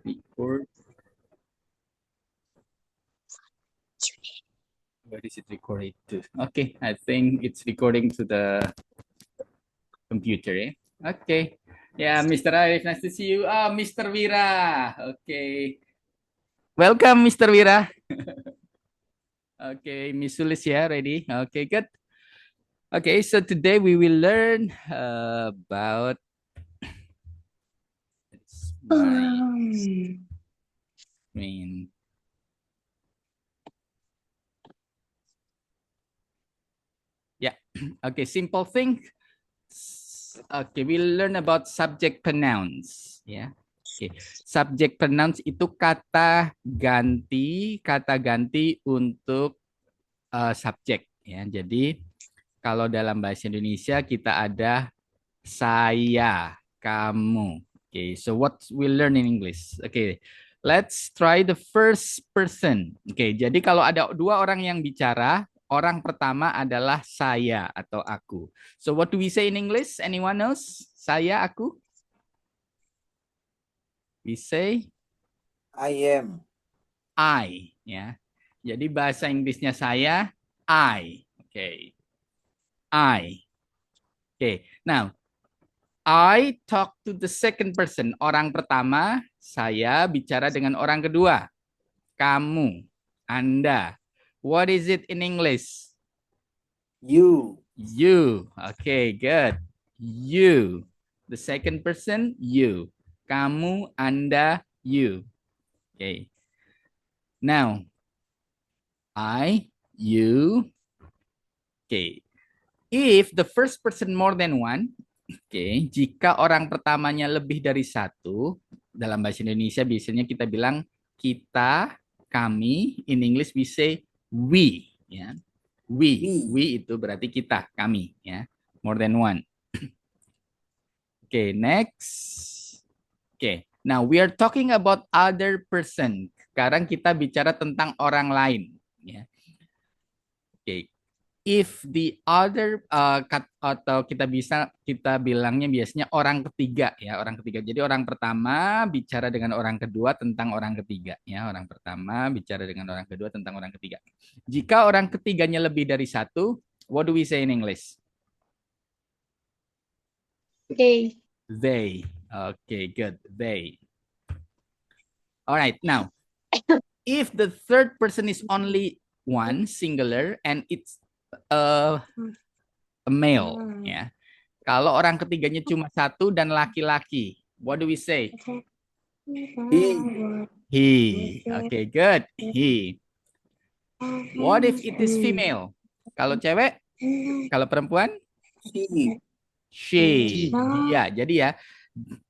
Record. Where is it recorded to? Okay, I think it's recording to the computer. Okay. Yeah, Mr. Arif, nice to see you. Mr. Wira. Okay. Welcome, Mr. Wira. Okay, Miss Sulis, yeah, ready? Okay, good. Okay, so today we will learn about my main. Yeah. Okay, simple thing. Okay, we'll learn about subject pronouns. Ya. Oke, subject pronouns itu kata ganti untuk subjek. Ya, jadi kalau dalam bahasa Indonesia kita ada saya, kamu. Oke, so what we learn in English? Oke, let's try the first person. Oke, jadi kalau ada dua orang yang bicara, orang pertama adalah saya atau aku. So what do we say in English? Anyone knows? Saya, aku? We say I am. I. Ya. Jadi bahasa Inggrisnya saya, I. Oke, I. Oke, now I talk to the second person. Orang pertama, saya bicara dengan orang kedua. Kamu, Anda. What is it in English? You. You. Okay, good. You. The second person, you. Kamu, Anda, you. Okay. Now, I, you. Okay. If the first person more than one, okay, jika orang pertamanya lebih dari satu, dalam bahasa Indonesia biasanya kita bilang kita, kami. In English we say we. Ya. We itu berarti kita, kami. Ya. More than one. Okay, next. Okay, now we are talking about other person. Sekarang kita bicara tentang orang lain. Ya. Okay, if the other atau kita bilangnya biasanya orang ketiga, ya, orang ketiga. Jadi orang pertama bicara dengan orang kedua tentang orang ketiga, ya. Orang pertama bicara dengan orang kedua tentang orang ketiga. Jika orang ketiganya lebih dari satu, what do we say in English? They. They. Okay, good. They. All right. Now, if the third person is only one, singular, and it's a male, ya. Kalau orang ketiganya cuma satu dan laki-laki, what do we say? He. Okay, good. He. What if it is female? Kalau cewek, kalau perempuan? She. Dia. Jadi ya,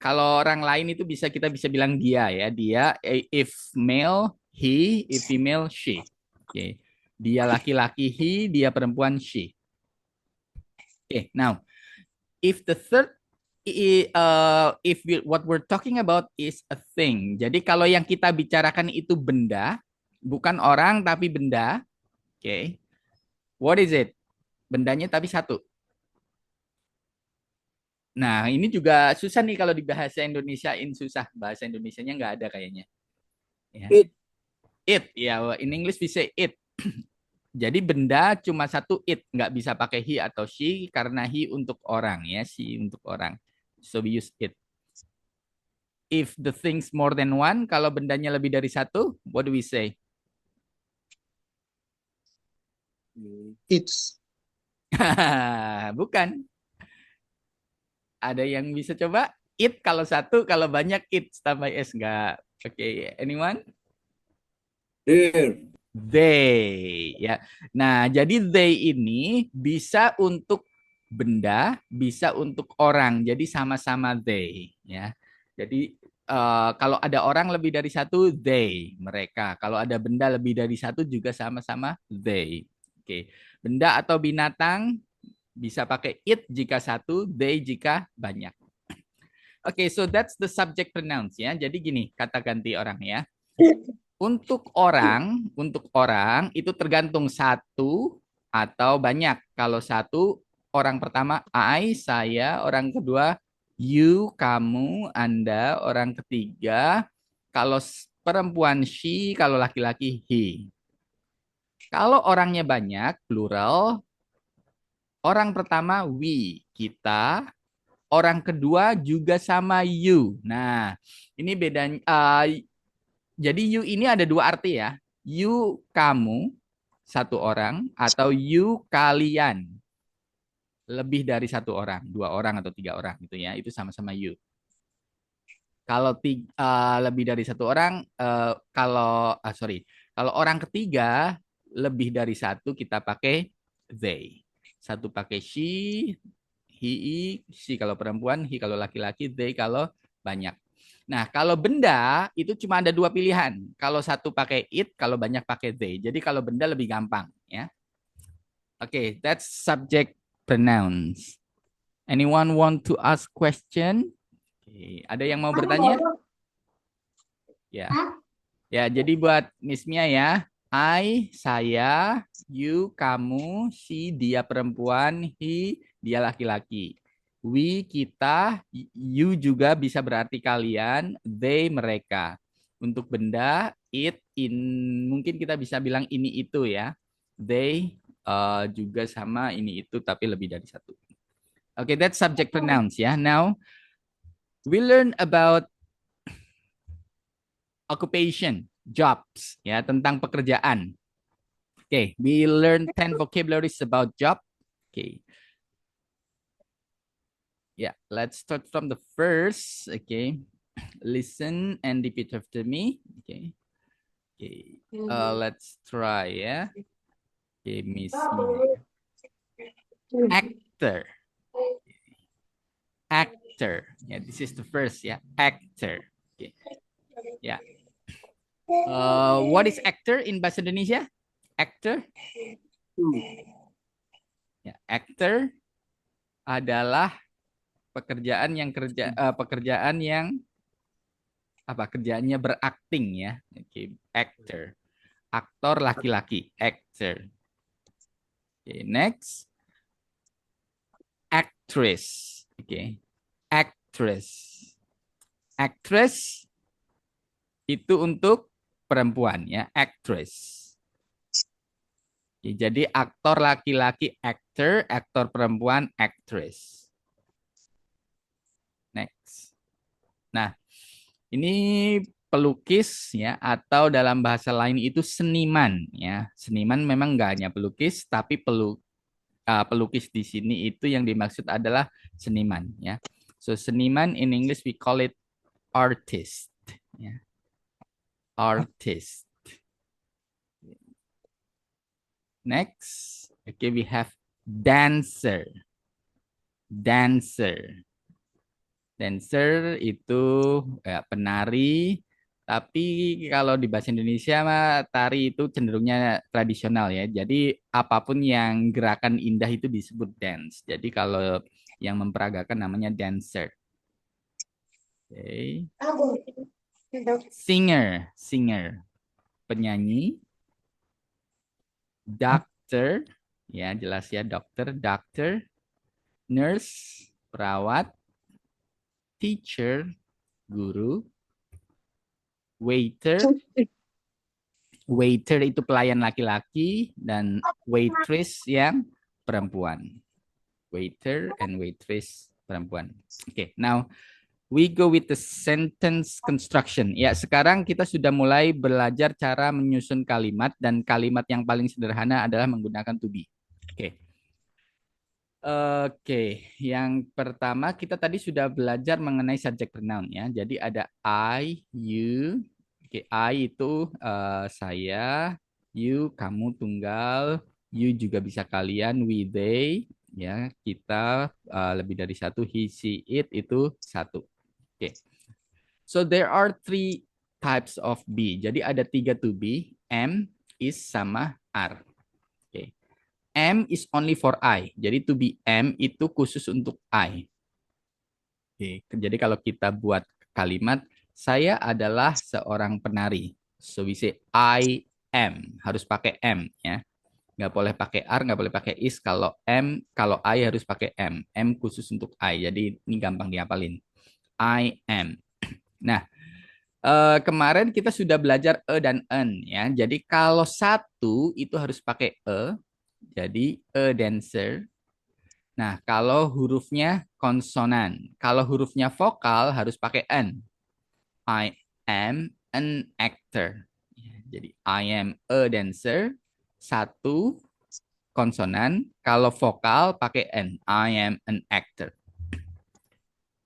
kalau orang lain itu kita bisa bilang dia, ya. Dia, if male, he, if female, she. Okay. Dia laki-laki he, dia perempuan she. Okay, now if the third what we're talking about is a thing. Jadi kalau yang kita bicarakan itu benda, bukan orang tapi benda. Okay. What is it? Bendanya tapi satu. Nah, ini juga susah nih kalau di bahasa Indonesiain, susah. Bahasa Indonesianya nggak ada kayaknya. Ya. It, ya, in English we say it. Jadi benda cuma satu, it, nggak bisa pakai he atau she karena he untuk orang, ya, she untuk orang. So we use it. If the things more than one, kalau bendanya lebih dari satu, what do we say? It's. Bukan. Ada yang bisa coba? It kalau satu, kalau banyak it tambah s, nggak. Oke, okay. Anyone? There. They, ya. Nah, jadi they ini bisa untuk benda, bisa untuk orang. Jadi sama-sama they, ya. Jadi kalau ada orang lebih dari satu, they, mereka. Kalau ada benda lebih dari satu juga sama-sama they. Oke. Benda atau binatang bisa pakai it jika satu, they jika banyak. Oke, so that's the subject pronouns, ya. Jadi gini, kata ganti orang, ya. Untuk orang itu tergantung satu atau banyak. Kalau satu, orang pertama I, saya, orang kedua you, kamu, Anda, orang ketiga Kalau perempuan she, kalau laki-laki he. Kalau orangnya banyak, plural, orang pertama we, kita. Orang kedua juga sama you. Nah, ini bedanya. Jadi you ini ada dua arti ya. You kamu, satu orang, atau you kalian. Lebih dari satu orang, dua orang atau tiga orang gitu ya. Itu sama-sama you. Kalau lebih dari satu orang, kalau orang ketiga lebih dari satu kita pakai they. Satu pakai she kalau perempuan, he kalau laki-laki, they kalau banyak. Nah, kalau benda itu cuma ada dua pilihan. Kalau satu pakai it, kalau banyak pakai they. Jadi kalau benda lebih gampang, ya. Oke, that's subject pronouns. Anyone want to ask question? Oke, ada yang mau bertanya? Ya. Ya, jadi buat Miss Mia ya. I, saya, you, kamu, she, dia perempuan, he, dia laki-laki. We, kita, you juga bisa berarti kalian, they, mereka. Untuk benda, it, in, mungkin kita bisa bilang ini itu ya. They juga sama ini itu, tapi lebih dari satu. Oke, that's subject pronouns ya. Now, we learn about occupation, jobs, ya, tentang pekerjaan. Okay, we learn 10 vocabularies about job. Okay. Yeah, let's start from the first. Okay. Listen and repeat after me. Okay. Okay. Let's try, yeah. Okay, Miss actor. Actor. Yeah, this is the first, yeah. Actor. Okay. Yeah. What is actor in bahasa Indonesia? Actor? Ya, actor adalah pekerjaan yang kerjaannya berakting ya. Oke, actor. Aktor laki-laki, actor. Oke, next. Actress. Oke. Actress. Actress itu untuk perempuan ya, actress. Oke, jadi aktor laki-laki actor, aktor perempuan actress. Next. Nah, ini pelukis ya, atau dalam bahasa lain itu seniman ya. Seniman memang nggak hanya pelukis, tapi pelukis di sini itu yang dimaksud adalah seniman ya. So seniman in English we call it artist ya. Artist. Next, okay, we have dancer. Dancer. Dancer itu ya, penari, tapi kalau di bahasa Indonesia mah tari itu cenderungnya tradisional ya. Jadi apapun yang gerakan indah itu disebut dance. Jadi kalau yang memperagakan namanya dancer. Okay. Singer, singer, penyanyi. Doctor, ya jelas ya dokter, doctor. Nurse, perawat. Teacher, guru. Waiter, waiter itu pelayan laki-laki, dan waitress yang perempuan. Waiter and waitress perempuan. Okay, now we go with the sentence construction. Ya, sekarang kita sudah mulai belajar cara menyusun kalimat, dan kalimat yang paling sederhana adalah menggunakan to be. Oke. Oke, yang pertama kita tadi sudah belajar mengenai subject pronoun ya. Jadi ada I, you. Oke, I itu saya, you kamu tunggal, you juga bisa kalian, we they ya, kita lebih dari satu, he, she, it itu satu. Oke. So there are three types of be. Jadi ada tiga to be, am, is sama are. Oke. Am is only for I. Jadi to be am itu khusus untuk I. Oke, jadi kalau kita buat kalimat, saya adalah seorang penari. So we say I am. Harus pakai am ya. Nggak boleh pakai are, nggak boleh pakai is. Kalau am, kalau I harus pakai am. Am khusus untuk I. Jadi ini gampang dihafalin. I am. Nah, Kemarin kita sudah belajar e dan en ya. Jadi kalau satu itu harus pakai e, jadi a dancer. Nah, kalau hurufnya konsonan, kalau hurufnya vokal harus pakai n. I am an actor. Ya, jadi I am a dancer. Satu konsonan, kalau vokal pakai n. I am an actor.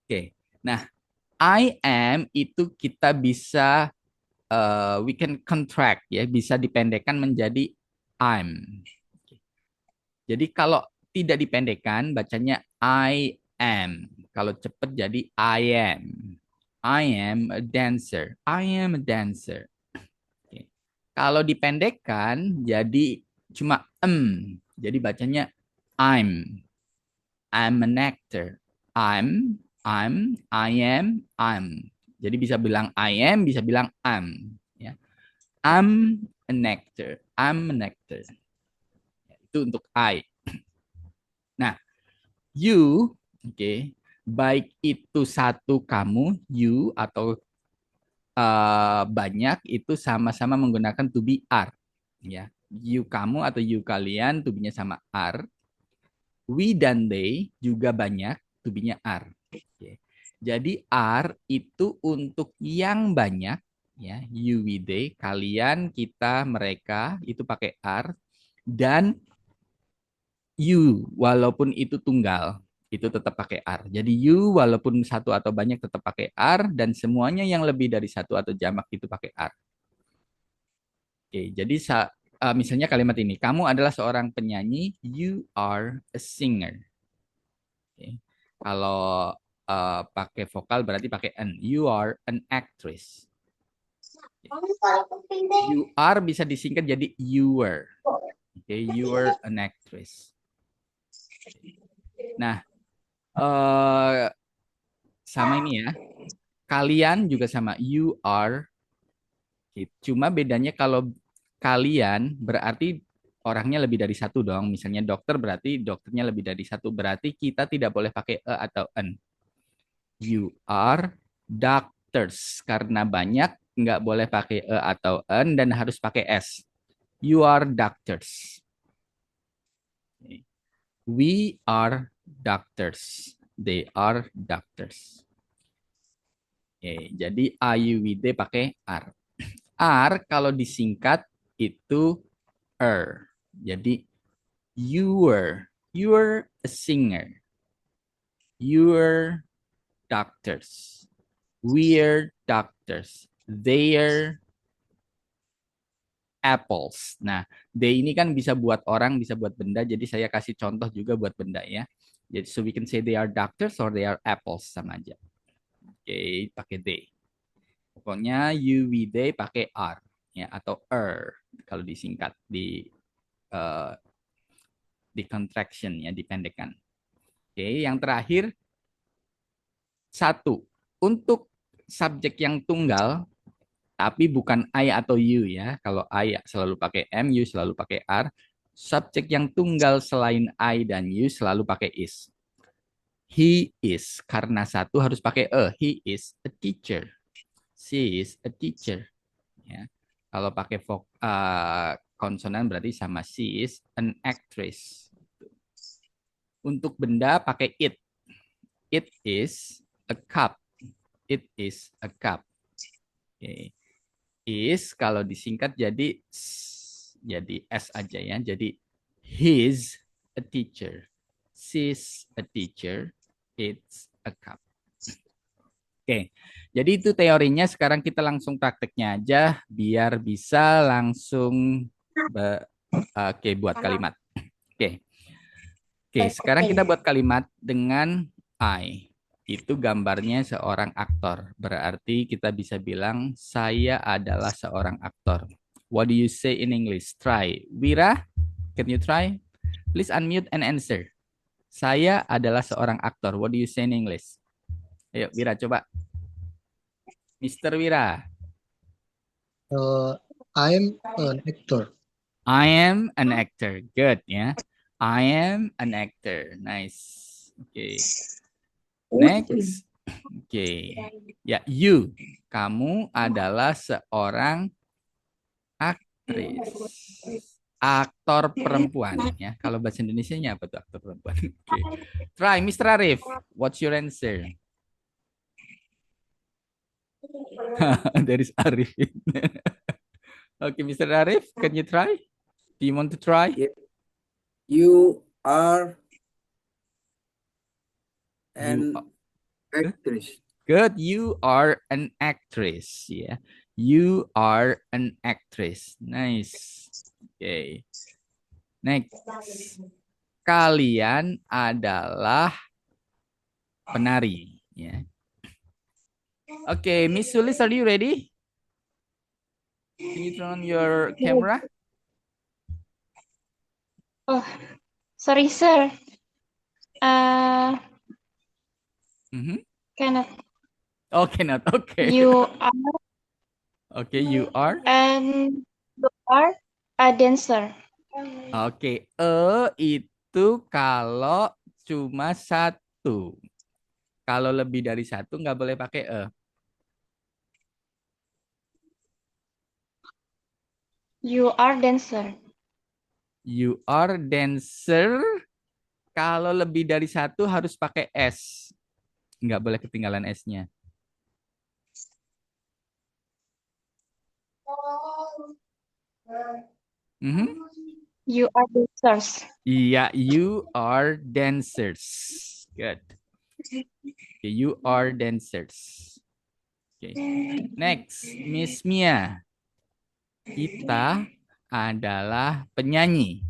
Oke. Nah, I am itu kita bisa we can contract ya, bisa dipendekkan menjadi I'm. Jadi kalau tidak dipendekkan bacanya I am. Kalau cepat jadi I am. I am a dancer. I am a dancer. Oke. Kalau dipendekkan jadi cuma Jadi bacanya I'm. I'm an actor. I am. Jadi bisa bilang I am, bisa bilang I'm. Ya. I'm an actor. I'm an actor. Itu untuk I. Nah, you, baik itu satu kamu, you, atau banyak, itu sama-sama menggunakan to be are. Ya. You kamu atau you kalian, to be-nya sama are. We dan they juga banyak, to be-nya are. Oke. Jadi are itu untuk yang banyak, ya, you, we, they, kalian, kita, mereka, itu pakai are. Dan you, walaupun itu tunggal, itu tetap pakai are. Jadi you, walaupun satu atau banyak, tetap pakai are. Dan semuanya yang lebih dari satu atau jamak itu pakai are. Oke, jadi misalnya kalimat ini, kamu adalah seorang penyanyi, you are a singer. Oke. Kalau pakai vokal berarti pakai an. You are an actress. You are bisa disingkat jadi you were. Oke, you were an actress. Nah, sama ini ya. Kalian juga sama you are. Cuma bedanya kalau kalian berarti orangnya lebih dari satu dong. Misalnya dokter berarti dokternya lebih dari satu. Berarti kita tidak boleh pakai e atau en. You are doctors. Karena banyak nggak boleh pakai e atau en dan harus pakai s. You are doctors. We are doctors. They are doctors. Oke, jadi AUWD pakai are. Are kalau disingkat itu Jadi you were a singer. You were doctors. We're doctors. They're apples. Nah, they ini kan bisa buat orang, bisa buat benda. Jadi saya kasih contoh juga buat benda ya. Jadi so we can say they are doctors or they are apples sama aja. Oke, pakai they. Pokoknya you, we, they pakai are ya atau kalau disingkat uh, di contraction ya, dipendekkan. Oke, yang terakhir satu untuk subjek yang tunggal tapi bukan I atau you ya. Kalau I selalu pakai am, you selalu pakai are. Subjek yang tunggal selain I dan you selalu pakai is. He is karena satu harus pakai a. He is a teacher. She is a teacher. Ya. Kalau pakai konsonan berarti sama she is an actress. Untuk benda pakai it. It is a cup. It is a cup. Okay. Is kalau disingkat jadi S aja ya. Jadi he's a teacher. She's a teacher. It's a cup. Oke. Jadi itu teorinya. Sekarang kita langsung prakteknya aja biar bisa langsung buat kalimat. Oke. Oke, sekarang kita buat kalimat dengan I. Itu gambarnya seorang aktor. Berarti kita bisa bilang saya adalah seorang aktor. What do you say in English? Try. Wira, can you try? Please unmute and answer. Saya adalah seorang aktor. What do you say in English? Ayo, Wira coba. Mr. Wira. I'm an actor. I am an actor. Good ya. I am an actor. Nice. Okay. Next. Oke. Ya, you. Kamu adalah seorang aktris. Aktor perempuan ya. Kalau bahasa Indonesianya apa tuh aktor perempuan? Oke. Try Mr. Arif. What's your answer? There is Arif. Okay, Mr. Arif, can you try? Do you want to try? Yeah. You are You an actress. good. You are an actress. Yeah. You are an actress. Nice. Okay. Next. Kalian adalah penari. Ya. Okay, Miss Sulis, are you ready? Can you turn on your camera? Oh, sorry, sir. Mhm. Cannot. Oh, cannot. Okay. You are Okay, you are. and you are a dancer. Oke, itu kalau cuma satu. Kalau lebih dari satu nggak boleh pakai e. You are dancer. You are dancer. Kalau lebih dari satu harus pakai s. Nggak boleh ketinggalan s-nya. Mhm. You are dancers. Iya, you are dancers. Good. Okay, you are dancers. Okay. Next, Miss Mia. Kita adalah penyanyi.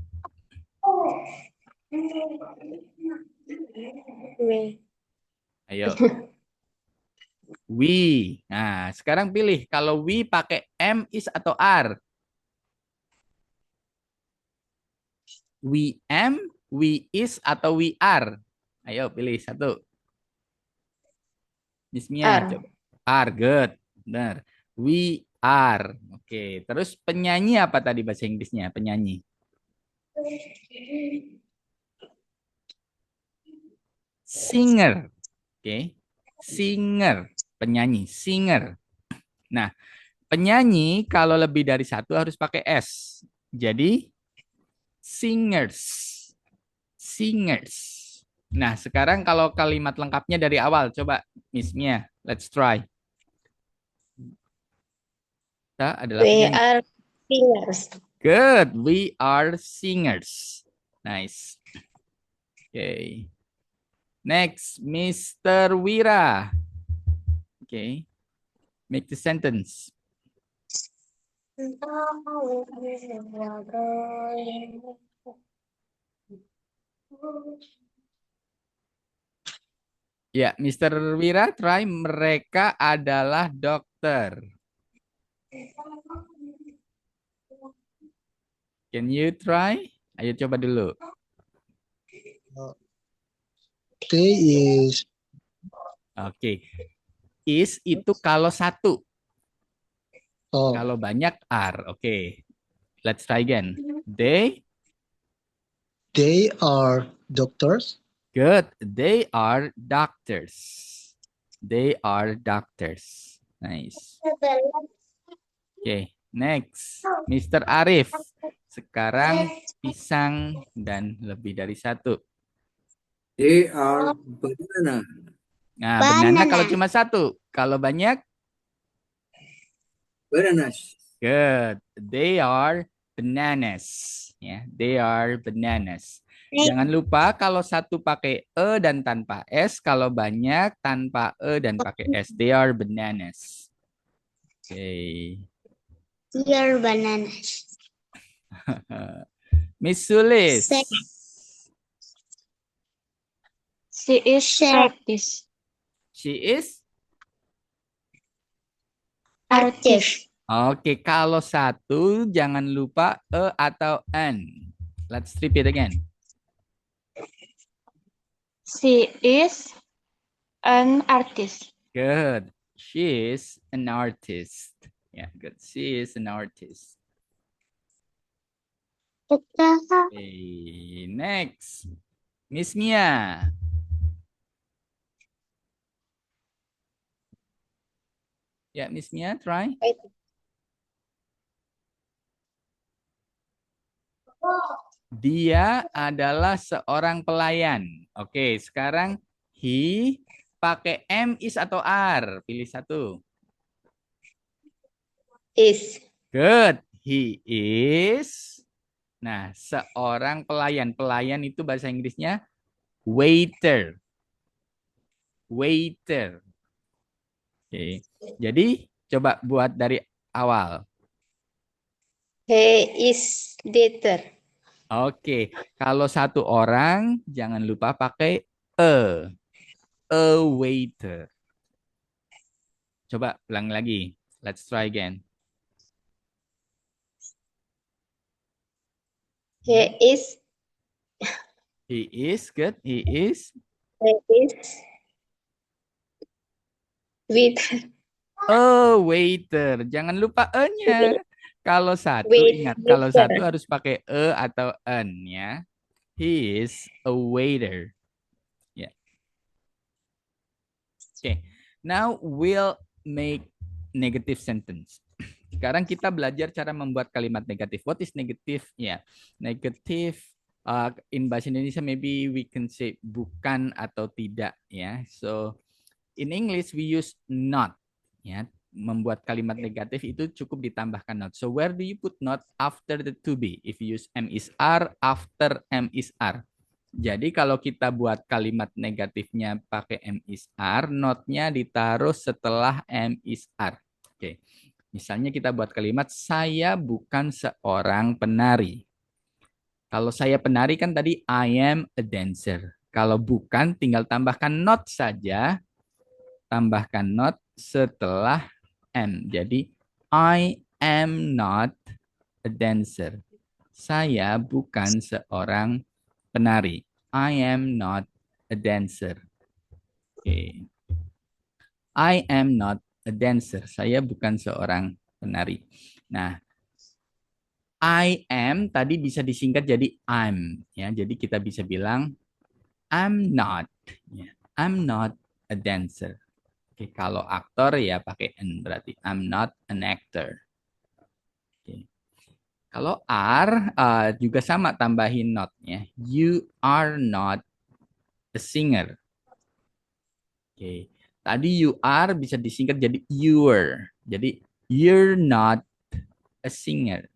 Ayo. We. Nah, sekarang pilih kalau we pakai am, is atau are. We am, we is atau we are. Ayo pilih satu. Miss Mia, Are. coba. Are, good. Benar. We are. Oke, terus penyanyi apa tadi bahasa Inggrisnya? Penyanyi. Singer. Oke. Singer. Penyanyi. Singer. Nah, penyanyi kalau lebih dari satu harus pakai S. Jadi, singers. Singers. Nah, sekarang kalau kalimat lengkapnya dari awal. Coba, Miss Mia. Let's try. Kita adalah We penyanyi. are singers. Good. We are singers. Nice. Okay. Next, Mr. Wira. Okay. Make the sentence. Ya, Mr. Wira, try. Mereka adalah dokter. Can you try? Ayo coba dulu. They is Oke. Is itu kalau satu. oh Kalau banyak are. Oke. Let's try again. They. they are doctors. Good. They are doctors. They are doctors. Nice. Oke. Next. Mr. Arif. Sekarang pisang dan lebih dari satu. They are banana. Nah, banana kalau cuma satu. Kalau banyak, Bananas. good. They are bananas. Ya, they are bananas. Jangan lupa kalau satu pakai e dan tanpa s, kalau banyak tanpa e dan pakai s. They are bananas. Oke. They are bananas. Miss Sulis. She is artist. She is? Artist. Oke, kalau satu jangan lupa e atau an. Let's repeat again. She is an artist. Good. She is an artist. Yeah, good. She is an artist. Okay, next. Miss Mia. Ya, Miss Mia, try. Dia adalah seorang pelayan. Oke, sekarang he pakai am, is atau are? Pilih satu. Is. Good. He is. Nah, seorang pelayan. Pelayan itu bahasa Inggrisnya waiter. Waiter. Oke. Jadi coba buat dari awal. He is dater. Oke. Kalau satu orang jangan lupa pakai a. A waiter. Coba ulang lagi. Let's try again. He is. He is good. He is. He is with. Oh, waiter. Jangan lupa e-nya. Kalau satu, ingat. Kalau Waiter. satu harus pakai e atau en ya. He is a waiter. Ya. Oke. Now we'll make negative sentence. Sekarang kita belajar cara membuat kalimat negatif. What is negative? Ya. Negatif in bahasa Indonesia maybe we can say bukan atau tidak ya. So in English we use not ya. Membuat kalimat negatif itu cukup ditambahkan not. So where do you put not after the to be? If you use am is are, after am is are. Jadi kalau kita buat kalimat negatifnya pakai am is are, not-nya ditaruh setelah am is are. Oke. Misalnya kita buat kalimat saya bukan seorang penari. Kalau saya penari kan tadi I am a dancer. Kalau bukan tinggal tambahkan not saja. Tambahkan not setelah am. Jadi I am not a dancer. Saya bukan seorang penari. I am not a dancer. Okay. I am not a dancer. Saya bukan seorang penari. Nah, I am tadi bisa disingkat jadi I'm. Ya, jadi kita bisa bilang I'm not. Ya, I'm not a dancer. Oke, kalau aktor ya pakai n berarti I'm not an actor. Oke. Kalau are juga sama tambahin not-nya. You are not a singer. Oke. Tadi you are bisa disingkat jadi you were. Jadi you're not a singer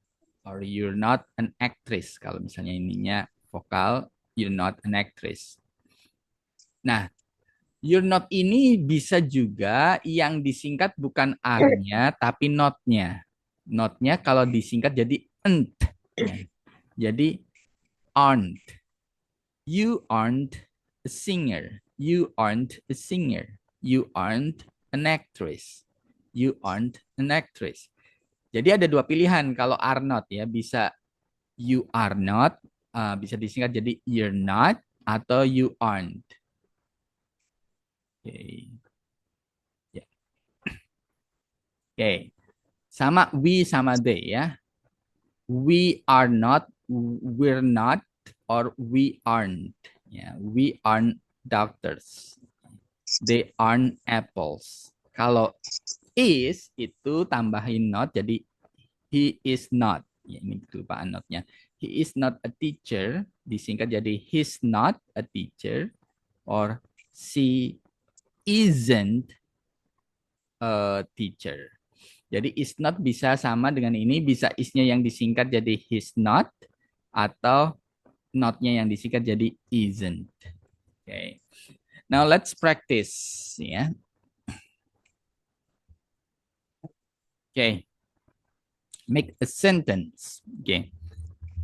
or you're not an actress. Kalau misalnya ininya vokal, you're not an actress. Nah, you're not ini bisa juga yang disingkat bukan are-nya tapi not-nya. Not-nya kalau disingkat jadi ent. Ya. Jadi aren't. You aren't a singer. You aren't a singer. You aren't an actress. You aren't an actress. Jadi ada dua pilihan kalau are not ya, bisa you are not, bisa disingkat jadi you're not atau you aren't. Oke. Ya. Oke. Sama we sama they ya. We are not, we're not, or we aren't. Ya, we aren't doctors. They aren't apples. Kalau is itu tambahin not jadi he is not. Ya, ini kelupaan not-nya. He is not a teacher, disingkat jadi he's not a teacher, or she isn't a teacher. Jadi is not bisa sama dengan ini, bisa is-nya yang disingkat jadi he's not, atau not-nya yang disingkat jadi isn't. Okay. Now let's practice. Ya. Okay. Make a sentence. Okay.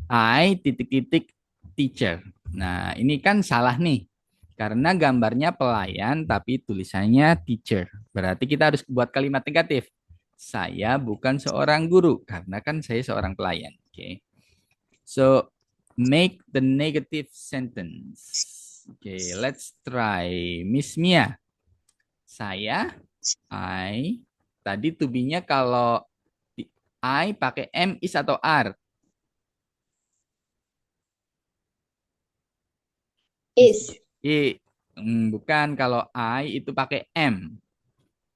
I titik-titik teacher. Nah, ini kan salah nih. Karena gambarnya pelayan tapi tulisannya teacher. Berarti kita harus buat kalimat negatif. Saya bukan seorang guru karena kan saya seorang pelayan. Okay. So make the negative sentence. Okay, let's try. Miss Mia. Saya, I. Tadi to be-nya kalau I pakai am, is atau are? Is. Bukan, kalau I itu pakai am.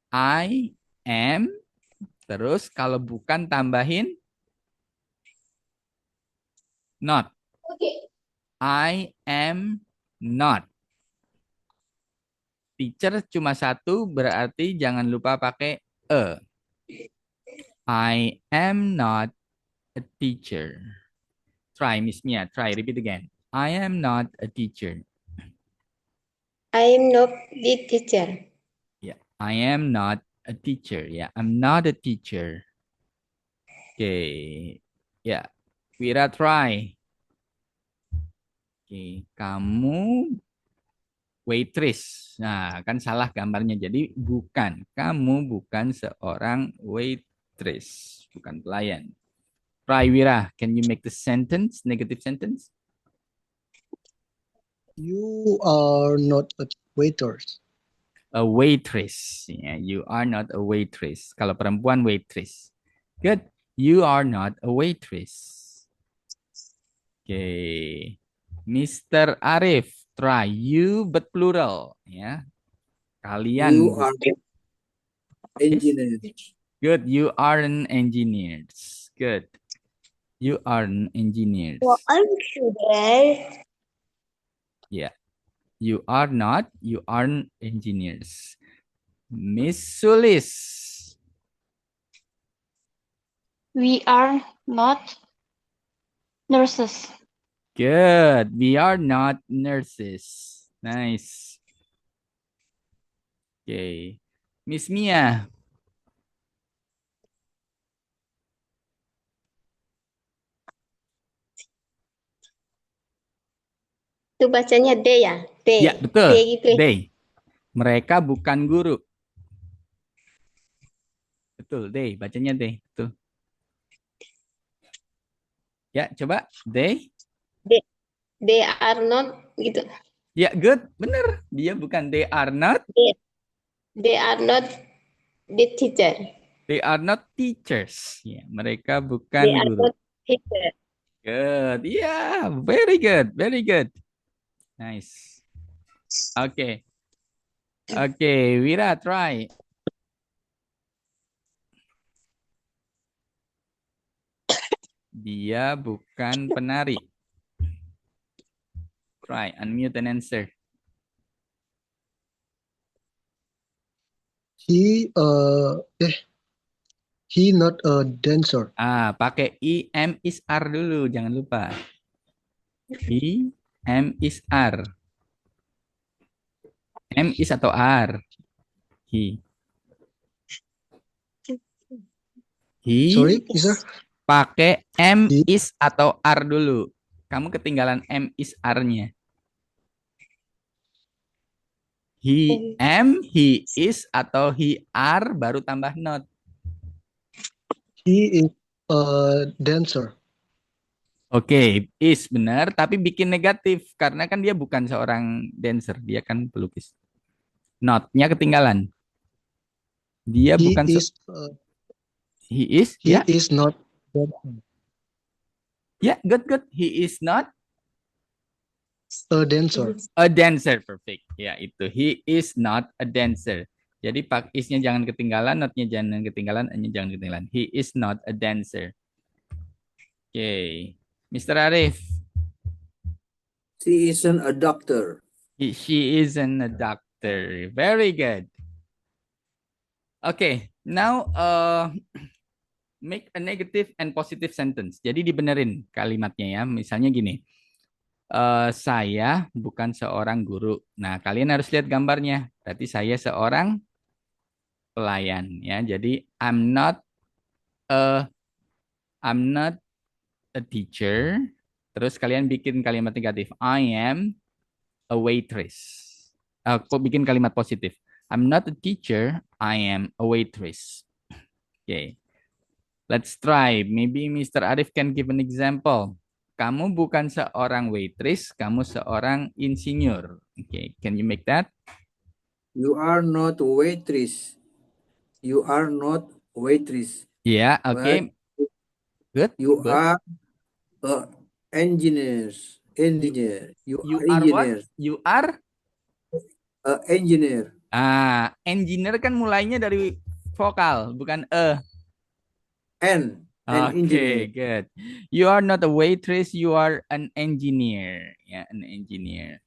I am. Terus kalau bukan tambahin not. I am not. Teacher cuma satu, berarti jangan lupa pakai a. I am not a teacher. Try, Miss Mia. Try, repeat again. I am not a teacher. I am not the teacher. Yeah, I am not a teacher. Yeah, I'm not a teacher. Okay. Yeah, Wira try. Oke, kamu waitress. Nah, kan salah gambarnya. Jadi bukan. Kamu bukan seorang waitress. Bukan pelayan. Try, Wira. Can you make the sentence, negative sentence? You are not a waiter. A waitress. Yeah, you are not a waitress. Kalau perempuan, waitress. Good. You are not a waitress. Okay. Mr. Arif, try. You but plural. Ya. Kalian. You are engineer. Good. You are an engineer. Good. You are an engineer. Well, I'm sure. Yeah. You are not. You aren't engineers. Miss Sulis. We are not nurses. Good. We are not nurses. Nice. Okay. Miss Mia. Itu bacanya D ya? D. Ya, betul. D gitu. They. Mereka bukan guru. Betul, they. Bacanya they. Betul. Ya, coba. They. They are not gitu. Ya, good. Bener. Dia bukan. They are not. They are not the teacher. They are not teachers. Ya, mereka bukan They are guru. not teacher. Good. Yeah, very good. Very good. Nice. Okay. Okay, Wira, try. Dia bukan penari. Try, unmute and answer. He not a dancer. Pakai am is are dulu, jangan lupa. He, am is are. M is atau are? He. Sorry, sir. Pakai am He. is atau are dulu. Kamu ketinggalan am is are-nya. He am, he is atau he are baru tambah not. He is a dancer. Oke, is benar, tapi bikin negatif karena kan dia bukan seorang dancer, dia kan pelukis. Not-nya ketinggalan. Dia He bukan is. he is, He ya. is not. Dancer. Ya, good. He is not A dancer. a dancer, perfect. Ya, itu. He is not a dancer. Jadi pak is-nya jangan ketinggalan, not-nya jangan ketinggalan, nya jangan ketinggalan. He is not a dancer. Oke. Mr. Arif. She isn't a doctor. She isn't a doctor. Very good. Okay, now make a negative and positive sentence. Jadi dibenerin kalimatnya ya. Misalnya gini. Saya bukan seorang guru. Nah, kalian harus lihat gambarnya. Berarti saya seorang pelayan ya. Jadi I'm not a teacher. Terus kalian bikin kalimat negatif. I am a waitress. Kok bikin kalimat positif? I'm not a teacher. I am a waitress. Okay. Let's try. Maybe Mr. Arif can give an example. Kamu bukan seorang waitress, kamu seorang insinyur. Okay, can you make that? You are not a waitress. You are not a waitress. Yeah, okay. Good. You good. are engineers. Engineer. You You are are what? engineer. You are? Engineer. Engineer kan mulainya dari vokal, bukan e. An Okay, engineer. good. You are not a waitress, you are an engineer. Ya, an engineer.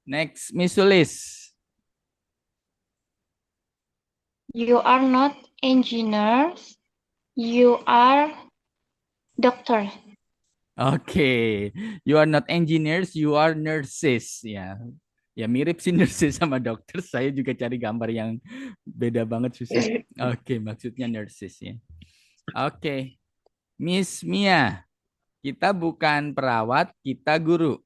Next, Miss Sulis. You are not engineers. You are doctor. Okay, you are not engineers, you are nurses. Ya, ya mirip sih nurses sama dokter. Saya juga cari gambar yang beda banget susah. Oke, maksudnya nurses ya. Oke, Miss Mia, kita bukan perawat, kita guru.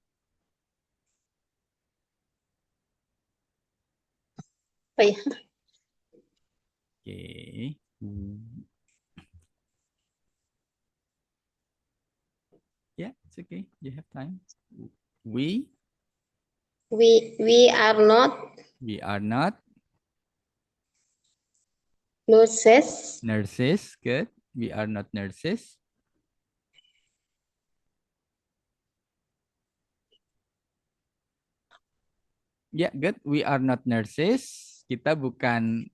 Apa ya? Oke. Yeah, it's okay. You have time. We We are not are not nurses. nurses. Good. We are not nurses. Yeah, good. We are not nurses. Kita bukan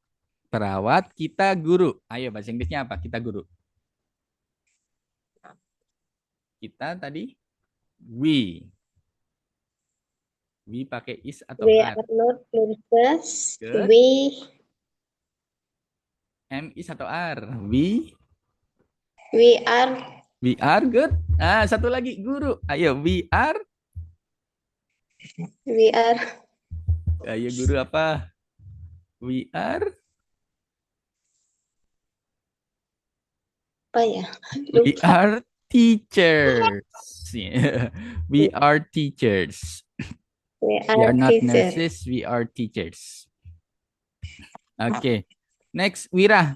perawat, kita guru. Ayo bahasa Inggrisnya apa? Kita guru. Kita tadi we. We pakai is atau We are? are not nurses. Good. M is atau are? We are good. Ah, satu lagi guru. Ayo, we are. Ayo guru apa? We are. apa ya? We Lupa. are teachers. Yeah. We are teachers. We We are not teachers. nurses. We are teachers. Okay. Next, Wira.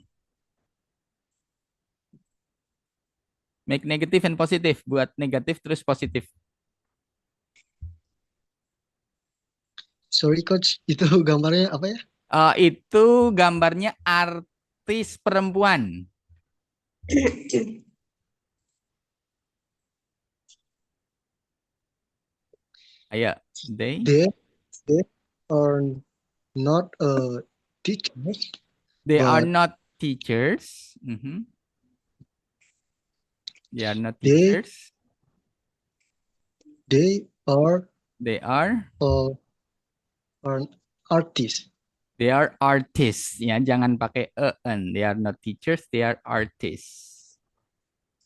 Make negative and positive. Buat negatif terus positif. Sorry coach, itu gambarnya apa ya? Itu gambarnya artis perempuan. Ayo, they are not a teacher. They are but not teachers. Mhm. They are not They- teachers. they are They are an artist. They are artists. Ya, jangan pakai en. They are not teachers. They are artists.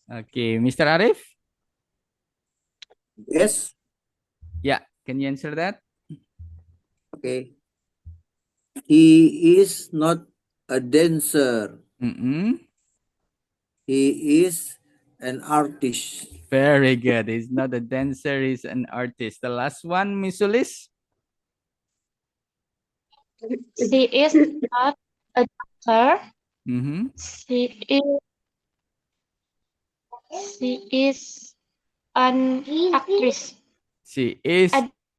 Oke, Mr. Arif. Yes. Ya, can you answer that? Okay. He is not a dancer. Mm-mm. He is an artist. Very good. He's not a dancer. He's an artist. The last one, Miss Sulis. She is not a doctor. Mhm. She is an actress. She is Ad-